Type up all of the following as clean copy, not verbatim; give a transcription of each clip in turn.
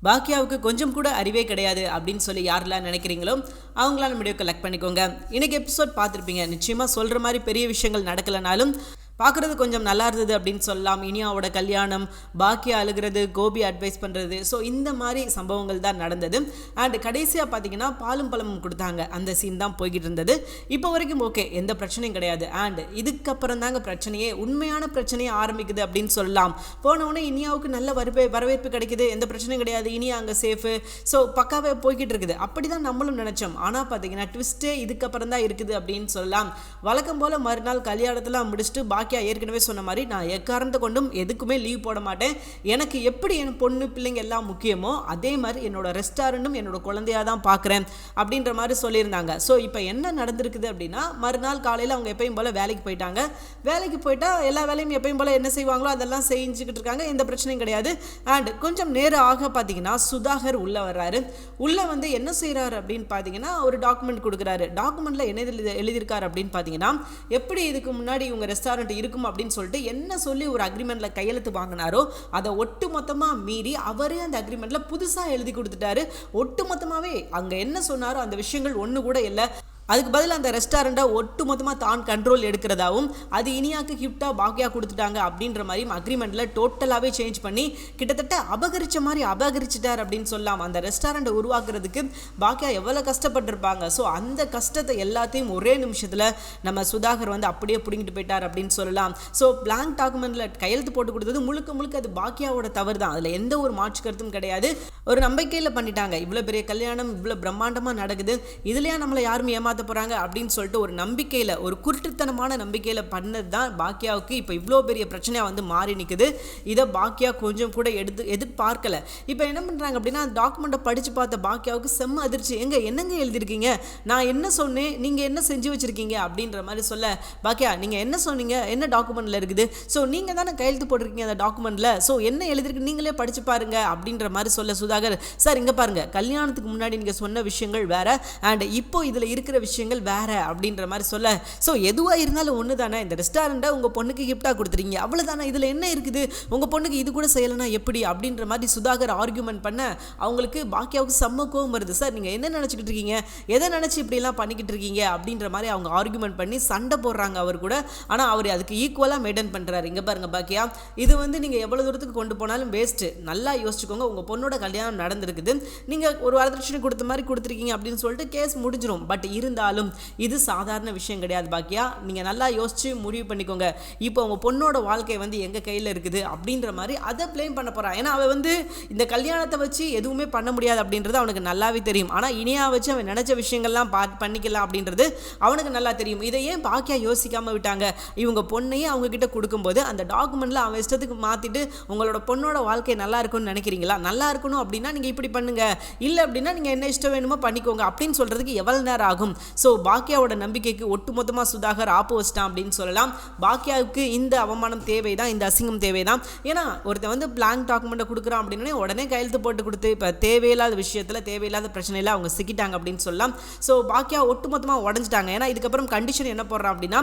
பாக்கியாவுக்கு கொஞ்சம் கூட அறிவே கிடையாது அப்படின்னு சொல்லி யாரெல்லாம் நினைக்கிறீங்களோ அவங்களாம் நம்ம வீடியோ கலெக்ட் பண்ணிக்கோங்க. இன்னைக்கு எபிசோட் பார்த்துருப்பீங்க. நிச்சயமாக சொல்கிற மாதிரி பெரிய விஷயங்கள் நடக்கலைனாலும் பார்க்குறது கொஞ்சம் நல்லா இருந்தது அப்படின்னு சொல்லலாம். இனியாவோட கல்யாணம், பாக்கியா அழுகிறது, கோபி அட்வைஸ் பண்ணுறது, ஸோ இந்த மாதிரி சம்பவங்கள் தான் நடந்தது. அண்ட் கடைசியாக பார்த்தீங்கன்னா பாலும் பழமும் கொடுத்தாங்க, அந்த சீன் தான் போய்கிட்டு இருந்தது. இப்போ வரைக்கும் ஓகே, எந்த பிரச்சனையும் கிடையாது. அண்ட் இதுக்கப்புறம் தாங்க பிரச்சனையே, உண்மையான பிரச்சனையே ஆரம்பிக்குது அப்படின்னு சொல்லலாம். போனவுடனே இனியாவுக்கு நல்ல வரவேற்பு கிடைக்குது, எந்த பிரச்சனையும் கிடையாது, இனியா அங்கே சேஃபு, ஸோ பக்காவே போய்கிட்டு இருக்குது. அப்படி தான் நம்மளும் நினச்சோம். ஆனால் பார்த்தீங்கன்னா ட்விஸ்ட்டே இதுக்கப்புறம் தான் இருக்குது அப்படின்னு சொல்லலாம். வழக்கம் போல் மறுநாள் கல்யாணத்தெல்லாம் முடிச்சுட்டு பாக்கியா ஏற்கனவே சொன்ன மாதிரி நான் எக்காரணத்தை கொண்டும் எதுக்குமே லீவ் போட மாட்டேன், எனக்கு எப்படி என் பொண்ணு பிள்ளைங்க எல்லாம் முக்கியமோ அதே மாதிரி என்னோட ரெஸ்டாரண்ட்டும் என்னோட குழந்தையாக தான் பார்க்குறேன் அப்படின்ற மாதிரி சொல்லியிருந்தாங்க. ஸோ இப்போ என்ன நடந்திருக்குது அப்படின்னா, மறுநாள் காலையில் அவங்க எப்பயும் போல் வேலைக்கு போயிட்டாங்க. வேலைக்கு போயிட்டா எல்லா வேலையும் எப்பயும் போல் என்ன செய்வாங்களோ அதெல்லாம் செஞ்சுக்கிட்டு இருக்காங்க, எந்த பிரச்சனையும் கிடையாது. அண்ட் கொஞ்சம் நேரம் ஆக பார்த்தீங்கன்னா சுதாகர் உள்ளே வர்றாரு. உள்ளே வந்து என்ன செய்கிறாரு அப்படின்னு பார்த்தீங்கன்னா ஒரு டாக்குமெண்ட் கொடுக்குறாரு. டாக்குமெண்ட்டில் என்ன எழுதியிருக்காரு அப்படின்னு பார்த்தீங்கன்னா, எப்படி இதுக்கு முன்னாடி இவங்க ரெஸ்டாரண்ட் இருக்கும் அப்படின்னு சொல்லிட்டு என்ன சொல்லி ஒரு அக்ரிமெண்ட்ல கையெழுத்து வாங்கினாரோ அதை ஒட்டு மொத்தமா மீறி அவரே அந்த அக்ரிமெண்ட்ல புதுசா எழுதி கொடுத்துட்டாரு. ஒட்டு மொத்தமாவே அங்க என்ன சொன்னாரோ அந்த விஷயங்கள் ஒண்ணு கூட இல்லை. அதுக்கு பதில் அந்த ரெஸ்டாரண்ட்டை ஒட்டு மொத்தமாக தான் கண்ட்ரோல் எடுக்கிறதாவும் அது இனியாவுக்கு கிஃப்டாக பாக்கியா கொடுத்துட்டாங்க அப்படின்ற மாதிரியும் அக்ரிமெண்ட்டில் டோட்டலாகவே சேஞ்ச் பண்ணி கிட்டத்தட்ட அபகரித்த மாதிரி அபகரிச்சிட்டார் அப்படின்னு சொல்லலாம். அந்த ரெஸ்டாரண்ட்டை உருவாக்குறதுக்கு பாக்கியா எவ்வளோ கஷ்டப்பட்டிருப்பாங்க. ஸோ அந்த கஷ்டத்தை எல்லாத்தையும் ஒரே நிமிஷத்தில் நம்ம சுதாகர் வந்து அப்படியே பிடிங்கிட்டு போயிட்டார் அப்படின்னு சொல்லலாம். ஸோ பிளாங்க் டாக்குமெண்ட்டில் கையெழுத்து போட்டு கொடுத்தது முழுக்க முழுக்க அது பாக்கியாவோட தவறு தான், அதில் எந்த ஒரு மாற்று கருத்தும் கிடையாது. ஒரு நம்பிக்கையில் பண்ணிட்டாங்க, இவ்வளோ பெரிய கல்யாணம் இவ்வளோ பிரம்மாண்டமாக நடக்குது, இதுலையா நம்மளை யாருமே ஏமாற்ற போறாங்க அப்படின்னு சொல்லிட்டு ஒரு நம்பிக்கையில, ஒரு குருட்டுத்தனமான நம்பிக்கையில பண்ணது தான் பாக்கியாவுக்கு இப்போ இவ்வளோ பெரிய பிரச்சனையா வந்து மாறி நிற்குது. இதை பாக்கியா கொஞ்சம் கூட எதிர்பார்க்கல. இப்போ என்ன பண்றாங்க அப்படின்னா, டாக்குமெண்ட்டை படிச்சு பார்த்த பாக்கியாவுக்கு செம்ம அதிர்ச்சி. என்னங்க எழுதிருக்கீங்க, நான் என்ன சொன்னேன், நீங்க என்ன செஞ்சு வச்சிருக்கீங்க அப்படின்ற மாதிரி சொல்ல, பாக்கியா நீங்க என்ன சொன்னீங்க, என்ன டாக்குமெண்ட்ல இருக்குது, ஸோ நீங்க தானே கையெழுத்து போட்டிருக்கீங்க அந்த டாக்குமெண்ட்ல, ஸோ என்ன எழுதிருக்கு நீங்களே படிச்சு பாருங்க அப்படின்ற மாதிரி சொல்ல சுதாகர், சார் இங்க பாருங்க, கல்யாணத்துக்கு முன்னாடி நீங்க சொன்ன விஷயங்கள் வேற அண்ட் இப்போ இதுல இருக்கிற விஷயங்கள் வேற அப்படின்ற மாதிரி சொல்ல, ஸோ எதுவாக இருந்தாலும் ஒன்று தானே, இந்த ரெஸ்டாரண்ட்டை உங்கள் பொண்ணுக்கு கிஃப்டாக கொடுத்துறீங்க அவ்வளோதானே, இதில் என்ன இருக்குது, உங்கள் பொண்ணுக்கு இது கூட செய்யலைன்னா எப்படி அப்படின்ற மாதிரி சுதாகர் ஆர்கியூமெண்ட் பண்ண அவங்களுக்கு பாக்கியாவுக்கு செம்ம கோவம் வருது. சார் நீங்கள் என்ன நினச்சிக்கிட்டு இருக்கீங்க, எதை நினச்சி இப்படிலாம் பண்ணிக்கிட்டு இருக்கீங்க அப்படின்ற மாதிரி அவங்க ஆர்கியூமெண்ட் பண்ணி சண்டை போடுறாங்க அவர் கூட. ஆனால் அவர் அதுக்கு ஈக்குவலாக மெயின்டைன் பண்ணுறாரு. இங்கே பாருங்க பாக்கியா, இது வந்து நீங்கள் எவ்வளோ தூரத்துக்கு கொண்டு போனாலும் வேஸ்ட்டு, நல்லா யோசிச்சுக்கோங்க, உங்கள் பொண்ணோட கல்யாணம் நடந்திருக்குது, நீங்கள் ஒரு வரதட்சணை கொடுத்த மாதிரி கொடுத்துருக்கீங்க அப்படின்னு சொல்லிட்டு கேஸ் முடிஞ்சிடும். பட் இருந்தாலும் இது சாதாரண விஷயம் கிடையாது பாக்கியா, நீங்க நல்லா யோசிச்சு முடிவு பண்ணிக்கோங்க. இப்போ உங்க பொண்ணோட வாழ்க்கை வந்து எங்க கையில இருக்குது அப்படின்ற மாதிரி அதை பிளேம் பண்ண போறான். ஏன்னா அவன் வந்து இந்த கல்யாணத்தை வச்சு எதுவுமே பண்ண முடியாது அப்படின்றது அவனுக்கு நல்லாவே தெரியும். ஆனா இனியா வச்சு அவன் நினைச்ச விஷயங்கள்லாம் பண்ணிக்கலாம் அப்படின்றது அவனுக்கு நல்லா தெரியும். இதை ஏன் பாக்கியா யோசிக்காம விட்டாங்க, இவங்க பொண்ணையே அவங்க கிட்ட கொடுக்கும்போது அந்த டாக்குமெண்ட்ல அவன் இஷ்டத்துக்கு மாத்திட்டு உங்களோட பொண்ணோட வாழ்க்கை நல்லா இருக்கும்னு நினைக்கிறீங்களா, நல்லா இருக்கணும் அப்படின்னா நீங்க இப்படி பண்ணுங்க, இல்லை அப்படின்னா நீங்க என்ன இஷ்டம் வேணுமோ பண்ணிக்கோங்க அப்படின்னு சொல்றதுக்கு எவ்வளவு நேரம் ஆகும். ஸோ பாக்கியாவோட நம்பிக்கைக்கு ஒட்டுமொத்தமாக சுதாகர் ஆப்பு வச்சிட்டான் அப்படின்னு சொல்லலாம். பாக்கியாவுக்கு இந்த அவமானம் தேவைதான், இந்த அசிங்கம் தேவைதான். ஏன்னா ஒருத்தன் வந்து பிளாங்க் டாக்குமெண்ட்டை கொடுக்குறான் அப்படின்னே உடனே கையெழுத்து போட்டு கொடுத்து இப்போ தேவையில்லாத விஷயத்தில் தேவையில்லாத பிரச்சனையில் அவங்க சிக்கிட்டாங்க அப்படின்னு சொல்லலாம். ஸோ பாக்கியா ஒட்டுமொத்தமாக உடஞ்சிட்டாங்க. ஏன்னா இதுக்கப்புறம் கண்டிஷன் என்ன போடுறான் அப்படின்னா,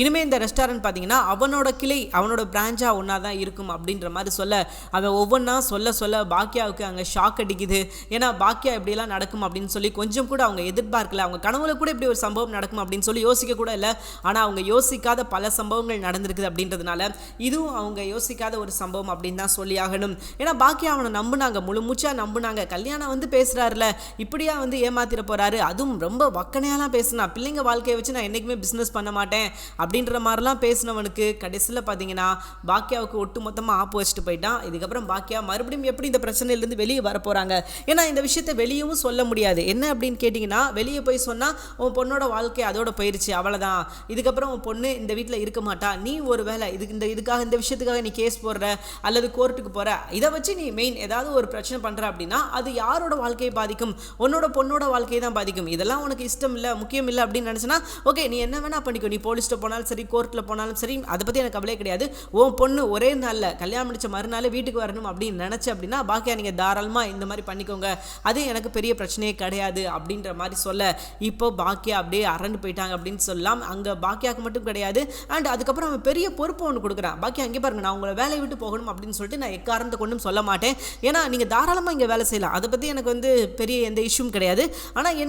இனிமேல் இந்த ரெஸ்டாரண்ட் பார்த்தீங்கன்னா அவனோட கிளை அவனோட பிரான்ச்சாக ஒன்றா தான் இருக்கும் அப்படின்ற மாதிரி சொல்ல, அவன் ஒவ்வொன்றா சொல்ல பாக்கியாவுக்கு அங்கே ஷாக் அடிக்குது. ஏன்னா பாக்கியா இப்படியெல்லாம் நடக்கும் அப்படின்னு சொல்லி கொஞ்சம் கூட அவங்க எதிர்பார்க்கல. அவங்க கனவுல கூட இப்படி ஒரு சம்பவம் நடக்கும் அப்படின்னு சொல்லி யோசிக்க கூட இல்லை. ஆனால் அவங்க யோசிக்காத பல சம்பவங்கள் நடந்திருக்குது அப்படின்றதுனால இதுவும் அவங்க யோசிக்காத ஒரு சம்பவம் அப்படின்னு தான் சொல்லி ஆகணும். ஏன்னா பாக்கியா அவனை நம்பினாங்க, முழு மூச்சாக நம்பினாங்க. கல்யாணம் வந்து பேசுகிறாருல, இப்படியா வந்து ஏமாத்திர போகிறாரு, அதுவும் ரொம்ப வக்கனையாலாம் பேசுனா, பிள்ளைங்க வாழ்க்கையை வச்சு நான் என்றைக்குமே பிஸ்னஸ் பண்ண மாட்டேன் அப்படின்ற மாதிரிலாம் பேசினவனுக்கு கடைசியில் பார்த்தீங்கன்னா பாக்கியாவுக்கு ஒட்டு மொத்தமாக ஆப்பு வச்சுட்டு போயிட்டான். இதுக்கப்புறம் பாக்கியா மறுபடியும் எப்படி இந்த பிரச்சனையிலேருந்து வெளியே வர போகிறாங்க, ஏன்னா இந்த விஷயத்தை வெளியவும் சொல்ல முடியாது. என்ன அப்படின்னு கேட்டிங்கன்னா, வெளியே போய் சொன்னால் உன் பொண்ணோட வாழ்க்கை அதோட போயிடுச்சு அவ்வளோதான், இதுக்கப்புறம் உன் பொண்ணு இந்த வீட்டில் இருக்க மாட்டா, நீ ஒரு வேலை இதுக்காக இந்த விஷயத்துக்காக நீ கேஸ் போடுற அல்லது கோர்ட்டுக்கு போகிற, இதை வச்சு நீ மெயின் ஏதாவது ஒரு பிரச்சனை பண்ணுற அப்படின்னா அது யாரோட வாழ்க்கையை பாதிக்கும், உன்னோட பொண்ணோட வாழ்க்கையை தான் பாதிக்கும். இதெல்லாம் உனக்கு இஷ்டம் இல்லை, முக்கியம் இல்லை அப்படின்னு நினச்சினா ஓகே, நீ என்ன வேணா பண்ணிக்கோ, நீ போலீஸ்ட்ட போனாலும் சரி, கோர்ட்டில் போனாலும் சரி, அதை பற்றி எனக்கு கவலையே கிடையாது. உன் பொண்ணு ஒரே நாளில் கல்யாணம் முடிச்ச மறுநாள் வீட்டுக்கு வரணும் அப்படின்னு நினச்சி அப்படின்னா பாக்கியா நீங்கள் தாராளமாக இந்த மாதிரி பண்ணிக்கோங்க, அது எனக்கு பெரிய பிரச்சனையே கிடையாது அப்படின்ற மாதிரி சொல்ல இப்போ பாக்கியா அப்படியே அரண்டு போயிட்டாங்க அப்படின்னு சொல்லலாம். அங்கே பாக்கியாவுக்கு மட்டும் கிடையாது, அண்ட் அதுக்கப்புறம் அவன் பெரிய பொறுப்பு ஒன்று கொடுக்குறான். பாக்கியா அங்கே பாருங்க, நான் உங்களை வேலையை விட்டு போகணும் அப்படின்னு சொல்லிட்டு நான் எக்காரணத்தை கொண்டும் சொல்ல மாட்டேன், ஏன்னா நீங்கள் தாராளமாக இங்கே வேலை செய்யலாம், அதை பற்றி எனக்கு வந்து பெரிய எந்த இஷ்யூவும் கிடையாது. ஆனால்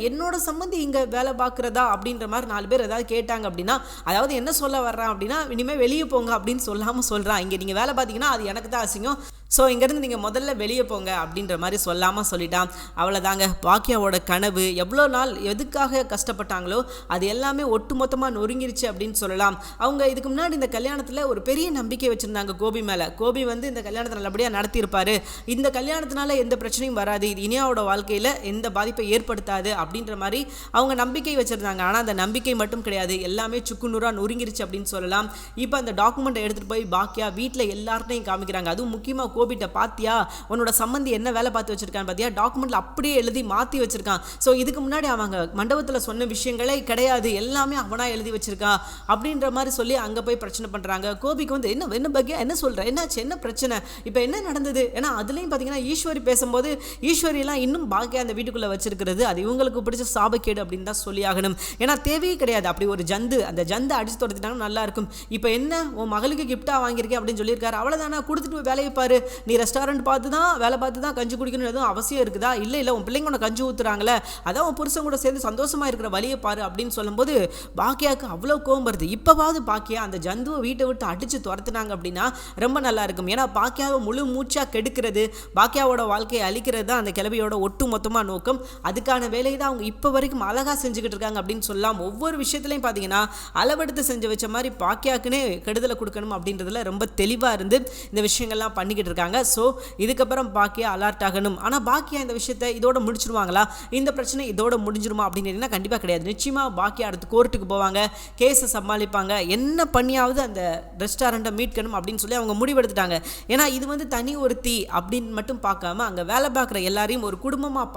என்னோட சம்பந்தி இங்கே வேலை பார்க்குறதா அப்படின்ற மாதிரி 4 பேர் ஏதாவது கேட்டாங்க அப்படின்னா, அதாவது என்ன சொல்ல வர்றான் அப்படின்னா, இனிமேல் வெளியே போங்க அப்படின்னு சொல்லாமல் சொல்கிறான். இங்கே நீங்கள் வேலை பார்த்தீங்கன்னா அது எனக்கு தான் அசிங்கம், ஸோ இங்கேருந்து நீங்கள் முதல்ல வெளியே போங்க அப்படின்ற மாதிரி சொல்லாமல் சொல்லிட்டான். அவ்வளோதாங்க, பாக்கியாவோட கனவு எவ்வளோ நாள் எதுக்காக கஷ்டப்பட்டாங்களோ அது எல்லாமே ஒட்டுமொத்தமாக நொறுங்கிருச்சு அப்படின்னு சொல்லலாம். அவங்க இதுக்கு முன்னாடி இந்த கல்யாணத்தில் ஒரு பெரிய நம்பிக்கை வச்சுருந்தாங்க கோபி மேலே. கோபி வந்து இந்த கல்யாணத்தை நல்லபடியாக நடத்தியிருப்பார், இந்த கல்யாணத்தினால எந்த பிரச்சனையும் வராது, இது இனியாவோட வாழ்க்கையில் எந்த பாதிப்பை ஏற்படுத்தாது அப்படின்ற மாதிரி அவங்க நம்பிக்கை வச்சுருந்தாங்க. ஆனால் அந்த நம்பிக்கை மட்டும் கிடையாது, எல்லாமே சுக்குநூறாக நொறுங்கிருச்சு அப்படின்னு சொல்லலாம். இப்போ அந்த டாக்குமெண்ட்டை எடுத்துகிட்டு போய் பாக்கியா வீட்டில் எல்லார்ட்டையும் காமிக்கிறாங்க. அதுவும் முக்கியமாக கோபிட்ட பாத்தியா, உன்னோட சம்பந்தி என்ன வேலை பார்த்து வச்சிருக்கான் பாத்தியா, டாக்குமெண்ட்ல அப்படியே எழுதி மாற்றி வச்சிருக்கான், ஸோ இதுக்கு முன்னாடி அவங்க மண்டபத்தில் சொன்ன விஷயங்களே கிடையாது, எல்லாமே அவனா எழுதி வச்சிருக்கான் அப்படின்ற மாதிரி சொல்லி அங்கே போய் பிரச்சனை பண்ணுறாங்க. கோபிக்கு வந்து என்ன பக்கியா என்ன சொல்கிற, என்னாச்சு, என்ன பிரச்சனை, இப்போ என்ன நடந்தது, ஏன்னா அதுலேயும் பார்த்தீங்கன்னா ஈஸ்வரி பேசும்போது ஈஸ்வரியெல்லாம் இன்னும் பாக்கியா அந்த வீட்டுக்குள்ளே வச்சிருக்கிறது அது இவங்களுக்கு பிடிச்ச சாபக்கேடு அப்படின்னு தான் சொல்லி ஆகணும். ஏன்னா தேவையே கிடையாது அப்படி ஒரு ஜந்து, அந்த ஜந்து அடிச்சு தொடர்த்திட்டாங்கன்னா நல்லா இருக்கும். இப்போ என்ன உன் மகளுக்கு கிஃப்டாக வாங்கியிருக்கேன் அப்படின்னு சொல்லியிருக்காரு, அவ்வளோதானே, கொடுத்துட்டு வேலையை பாரு, நீ ரெஸ்டாரண்ட் பார்த்து தான் வேலை பார்த்து தான் கஞ்சி குடிக்கணும் எதுவும் அவசியம் இருக்குதா, இல்லை உன் பிள்ளைங்க உன்னை கஞ்சி ஊற்றுறாங்களே, அதான் உன் புருஷன் கூட சேர்ந்து சந்தோஷமாக இருக்கிற வழியை பாரு அப்படின்னு சொல்லும்போது பாக்கியாவுக்கு அவ்வளோ கோவம் வருது. இப்போவாவது பாக்கியா அந்த ஜந்துவை வீட்டை விட்டு அடித்து துரத்துனாங்க அப்படின்னா ரொம்ப நல்லா இருக்கும். ஏன்னா பாக்கியாவை முழு மூச்சாக கெடுக்கிறது, பாக்கியாவோட வாழ்க்கையை அழிக்கிறது தான் அந்த கிளவியோட ஒட்டு மொத்தமாக நோக்கம். அதுக்கான வேலையை தான் அவங்க இப்போ வரைக்கும் அழகாக செஞ்சுக்கிட்டு இருக்காங்க அப்படின்னு சொல்லலாம். ஒவ்வொரு விஷயத்துலையும் பார்த்தீங்கன்னா அளவெடுத்து செஞ்சு வச்ச மாதிரி பாக்கியாவுக்குன்னே கெடுதலை கொடுக்கணும் அப்படின்றதுல ரொம்ப தெளிவாக இருந்து இந்த விஷயங்கள்லாம் பண்ணிக்கிட்டு இருக்காங்க. ஸோ இதுக்கப்புறம் பாக்கியா அலர்ட் ஆகணும். ஆனால் பாக்கியா இந்த விஷயத்தை இதோட முடிச்சிருவாங்களா, இந்த பிரச்சனை இதோட முடிஞ்சிருமா அப்படின்னு கேட்டிங்கன்னா கண்டிப்பாக கிடையாது. நிச்சயமாக பாக்கியா அடுத்து கோர்ட்டுக்கு போவாங்க, கேஸை சமாளிப்பாங்க, என்ன பண்ணியாவது அந்த ரெஸ்டாரண்ட்டை மீட்கணும் அப்படின்னு சொல்லி அவங்க முடிவெடுத்துட்டாங்க. ஏன்னா இது வந்து தனி ஒரு தீ அப்படின்னு மட்டும் பார்க்காம அங்கே வேலை பார்க்குற எல்லாரையும் ஒரு குடும்பமாக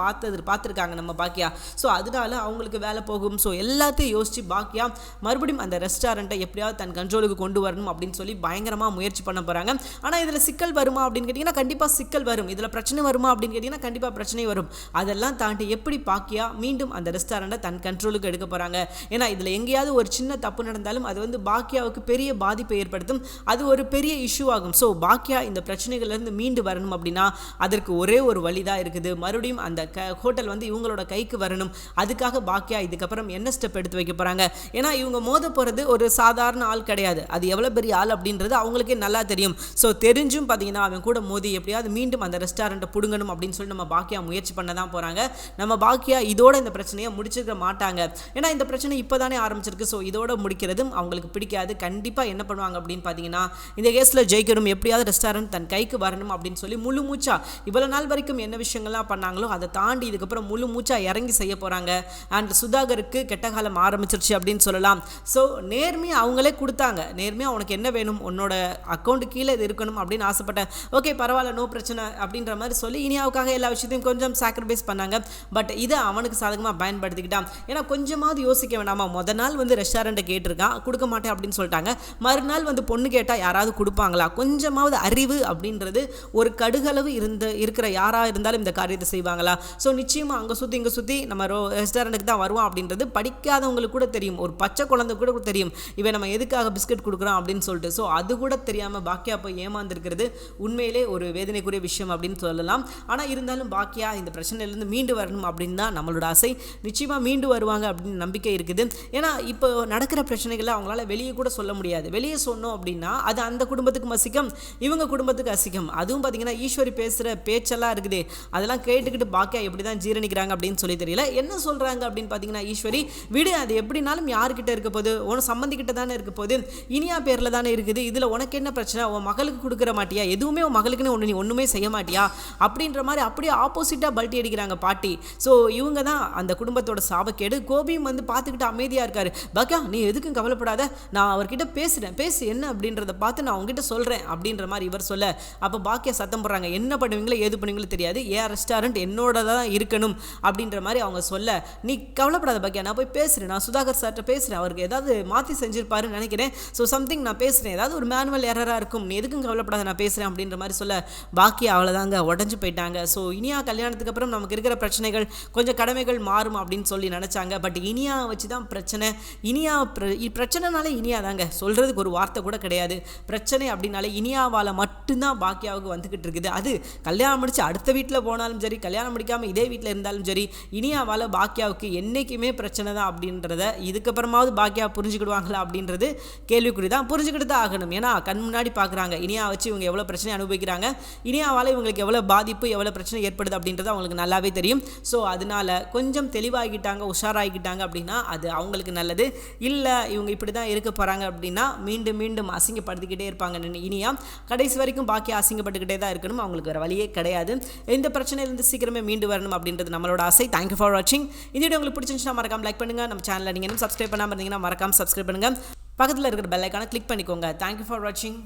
பார்த்துருக்காங்க நம்ம பாக்கியா. ஸோ அதனால அவங்களுக்கு வேலை போகும். ஸோ எல்லாத்தையும் யோசிச்சு பாக்கியா மறுபடியும் அந்த ரெஸ்டாரண்ட்டை எப்படியாவது தன் கண்ட்ரோலுக்கு கொண்டு வரணும் அப்படின்னு சொல்லி பயங்கரமாக முயற்சி பண்ண போகிறாங்க. ஆனால் இதில் சிக்கல் வருமா அப்படின்னு கேட்டிங்கன்னா கண்டிப்பாக சிக்கல் வரும். இதில் பிரச்சனை வருமா அப்படின்னு கேட்டிங்கன்னா கண்டிப்பாக பிரச்சனை வரும். அதெல்லாம் தாண்டி எப்படி பாக்கியா மீண்டும் அந்த ரெஸ்டாரண்ட்டை தன் கண்ட்ரோலுக்கு எடுக்க போகிறாங்க. ஏன்னா இதில் எங்கேயாவது ஒரு சின்ன தப்பு நடந்தாலும் அது வந்து பாக்கியாவுக்கு பெரிய பாதிப்பை ஏற்படுத்தும், அது ஒரு பெரிய இஷ்யூ ஆகும். ஸோ பாக்கியா இந்த பிரச்சனைகள்லேருந்து மீண்டு வரணும் அப்படின்னா அதற்கு ஒரே ஒரு வழி தான் இருக்குது, மறுபடியும் அந்த ஹோட்டல் வந்து இவங்களோட கைக்கு வரணும். அதுக்காக பாக்கியா இதுக்கப்புறம் என்ன ஸ்டெப் எடுத்து வைக்க போகிறாங்க. ஏன்னா இவங்க மோத போகிறது ஒரு சாதாரண ஆள் கிடையாது, அது எவ்வளோ பெரிய ஆள் அப்படின்றது அவங்களுக்கே நல்லா தெரியும். ஸோ தெரிஞ்சும் பார்த்தீங்கன்னா அவன் கூட மோதி எப்படியாவது மீண்டும் அந்த ரெஸ்டாரண்ட்டை பிடுங்கணும் அப்படின்னு சொல்லி நம்ம பாக்கியா முயற்சி பண்ண தான் போகிறாங்க. நம்ம பாக்கியா இதோட இந்த பிரச்சனையை முடிச்சிருக்க மாட்டாங்க. ஏன்னா இந்த பிரச்சனை இப்போ தானே ஆரம்பிச்சிருக்கு. ஸோ இதோட முடிக்கிறதும் அவங்களுக்கு பிடிக்காது. கண்டிப்பாக என்ன பண்ணுவாங்க அப்படின்னு பார்த்தீங்கன்னா இந்த கேஸில் ஜெயிக்கணும், எப்படியாவது ரெஸ்டாரண்ட் தன் கைக்கு வரணும் அப்படின்னு சொல்லி முழு மூச்சா இவ்வளோ நாள் வரைக்கும் என்ன விஷயங்கள்லாம் பண்ணாங்களோ அதை தாண்டி இதுக்கப்புறம் முழு மூச்சா இறங்கி செய்ய போகிறாங்க. அண்ட் சுதாகருக்கு கெட்ட காலம் ஆரம்பிச்சிருச்சு அப்படின்னு சொல்லலாம். ஸோ நேர்மையாக அவங்களே கொடுத்தாங்க, நேர்மையாக உனக்கு என்ன வேணும், உன்னோட அக்கௌண்ட்டு கீழே இது இருக்கணும் அப்படின்னு ஆசைப்பட்டேன், ஓகே பரவாயில்ல நோ பிரச்சனை அப்படின்ற மாதிரி சொல்லி இனியாவுக்காக எல்லா விஷயத்தையும் கொஞ்சம் சாக்ரிஃபைஸ் பண்ணாங்க. பட் இதை அவனுக்கு சாதகமாக பயன்படுத்திக்கிட்டான். ஏன்னா கொஞ்சமாவது யோசிக்க வேண்டாமா, முதல் நாள் வந்து ரெஸ்டாரண்ட்டை கேட்டிருக்கான், கொடுக்க மாட்டேன் அப்படின்னு சொல்லிட்டாங்க, மறுநாள் வந்து பொண்ணு கேட்டால் யாராவது கொடுப்பாங்களா, கொஞ்சமாவது அறிவு அப்படின்றது ஒரு கடுகளவு இருக்கிற யாராக இருந்தாலும் இந்த காரியத்தை செய்வாங்களா. ஸோ நிச்சயமாக அங்கே சுற்றி நம்ம ரெஸ்டாரண்ட்டுக்கு தான் வருவான் அப்படின்றது படிக்காதவங்களுக்கு கூட தெரியும், ஒரு பச்சை குழந்தை கூட தெரியும் இவன் நம்ம எதுக்காக பிஸ்கட் கொடுக்குறோம் அப்படின்னு சொல்லிட்டு. ஸோ அது கூட தெரியாமல் பாக்கியா போய் ஏமாந்துருக்கிறது உண்மையிலே ஒரு வேதனைக்குரிய விஷயம் அப்படின்னு சொல்லலாம். ஆனால் இருந்தாலும் பாக்கியா இந்த பிரச்சனையிலேருந்து மீண்டு வரணும் அப்படின்னு தான் நம்மளோட ஆசை. நிச்சயமாக மீண்டு வருவாங்க அப்படின்னு நம்பிக்கை இருக்குது. ஏன்னா இப்போ நடக்கிற பிரச்சனைகளை அவங்களால வெளியே கூட சொல்ல முடியாது, வெளியே சொன்னோம் அப்படின்னா அது அந்த குடும்பத்துக்கு அசிக்கம், இவங்க குடும்பத்துக்கு அசிக்கம். அதுவும் பார்த்தீங்கன்னா ஈஸ்வரி பேசுகிற பேச்செல்லாம் இருக்குது, அதெல்லாம் கேட்டுக்கிட்டு பாக்கியா எப்படி தான் ஜீரணிக்கிறாங்க அப்படின்னு சொல்லி தெரியல. என்ன சொல்கிறாங்க அப்படின்னு பார்த்தீங்கன்னா ஈஸ்வரி விடு, அது எப்படினாலும் யார்கிட்ட இருக்க போது, உன சம்மந்திக்கிட்ட தானே இருக்க போது, இனியா பேரில் தானே இருக்குது, இதில் உனக்கு என்ன பிரச்சனை, உன் மகளுக்கு கொடுக்குற மாட்டியா, எதுவுமே இன்னுமே உன் மகளுக்குன்னு ஒன்று நீ ஒன்றுமே செய்ய மாட்டியா அப்படின்ற மாதிரி அப்படியே ஆப்போசிட்டாக பல்ட்டி அடிக்கிறாங்க பாட்டி. ஸோ இவங்க தான் அந்த குடும்பத்தோட சாபக்கேடு. கோபியும் வந்து பார்த்துக்கிட்டு அமைதியாக இருக்காரு. பாக்கியா நீ எதுக்கும் கவலைப்படாத, நான் அவர்கிட்ட பேசுகிறேன், பேசு என்ன அப்படின்றத பார்த்து நான் அவங்ககிட்ட சொல்கிறேன் அப்படின்ற மாதிரி இவர் சொல்ல, அப்போ பாக்கியா சத்தம் போடுறாங்க, என்ன பண்ணுவீங்களோ ஏது பண்ணுவீங்களோ தெரியாது, ஏன் ரெஸ்டாரண்ட் என்னோட தான் இருக்கணும் அப்படின்ற மாதிரி அவங்க சொல்ல, நீ கவலைப்படாத பாக்கியா, நான் போய் பேசுகிறேன், நான் சுதாகர் சார்கிட்ட பேசுகிறேன், அவருக்கு ஏதாவது மாற்றி செஞ்சிருப்பாருன்னு நினைக்கிறேன், ஸோ சம்திங் நான் பேசுகிறேன், ஏதாவது ஒரு மேனுவல் எரராக இருக்கும், நீ எதுக்கும் கவலைப்படாத நான் பேசுகிறேன் அப்படின்ற மாதிரி சொல்ல, பாக்கியா அவ்வளோதாங்க உடஞ்சு போயிட்டாங்க. ஸோ இனியா கல்யாணத்துக்கு அப்புறம் நமக்கு இருக்கிற பிரச்சனைகள் கொஞ்சம் கடமைகள் மாறும் அப்படின்னு சொல்லி நினச்சாங்க. பட் இனியா வச்சு தான் பிரச்சனை. இனியா பிரச்சனைனாலே இனியா தாங்க, சொல்கிறதுக்கு ஒரு வார்த்தை கூட கிடையாது. பிரச்சனை அப்படின்னாலே இனியாவால் மட்டும்தான் பாக்கியாவுக்கு வந்துக்கிட்டு இருக்குது. அது கல்யாணம் முடிச்சு அடுத்த வீட்டில் போனாலும் சரி, கல்யாணம் முடிக்காமல் இதே வீட்டில் இருந்தாலும் சரி, இனியாவால் பாக்கியாவுக்கு என்றைக்குமே பிரச்சனை தான் அப்படின்றத இதுக்கப்புறமாவது பாக்கியா புரிஞ்சுக்கிடுவாங்களா அப்படின்றது கேள்விக்குறி தான். புரிஞ்சுக்கிட்டு தான் ஆகணும். ஏன்னா கண் முன்னாடி பார்க்குறாங்க இனியா வச்சு இவங்க எவ்வளோ பிரச்சனை அனுபவிக்கிறாங்க, இனியாவால் இவங்களுக்கு எவ்வளோ பாதிப்பு எவ்வளோ பிரச்சனை ஏற்படுது அப்படின்றது அவங்களுக்கு நல்லாவே தெரியும். ஸோ அதனால கொஞ்சம் தெளிவாகிட்டாங்க, உஷாராகிட்டாங்க அப்படின்னா அது அவங்களுக்கு நல்லது. இல்லை இவங்க இப்படி தான் இருக்க போகிறாங்க அப்படின்னா மீண்டும் மீண்டும் அசிங்கப்படுத்திக்கிட்டே இருப்பாங்க. இனியா கடைசி வரைக்கும் பாக்கியா அசிங்கப்பட்டுக்கிட்டே தான் இருக்கணும், அவங்களுக்கு வேறு வழியே கிடையாது. இந்த பிரச்சனையிலேருந்து சீக்கிரமே மீண்டு வரணும் அப்படின்றது நம்மளோட ஆசை. தேங்க்யூ ஃபார் வாட்சிங். இந்த வீடியோ உங்களுக்கு பிடிச்சிருந்துச்சுன்னா மறக்காம லைக் பண்ணுங்கள். நம்ம சேனலில் நீங்கள் இன்னும் சப்ஸ்கிரைப் பண்ணாமல் இருந்தீங்கன்னா மறக்காம சப்ஸ்கிரைப் பண்ணுங்கள். பக்கத்தில் இருக்கிற பெல் ஐக்கானை கிளிக் பண்ணிக்கோங்க. தேங்க்யூ ஃபார் வாட்சிங்.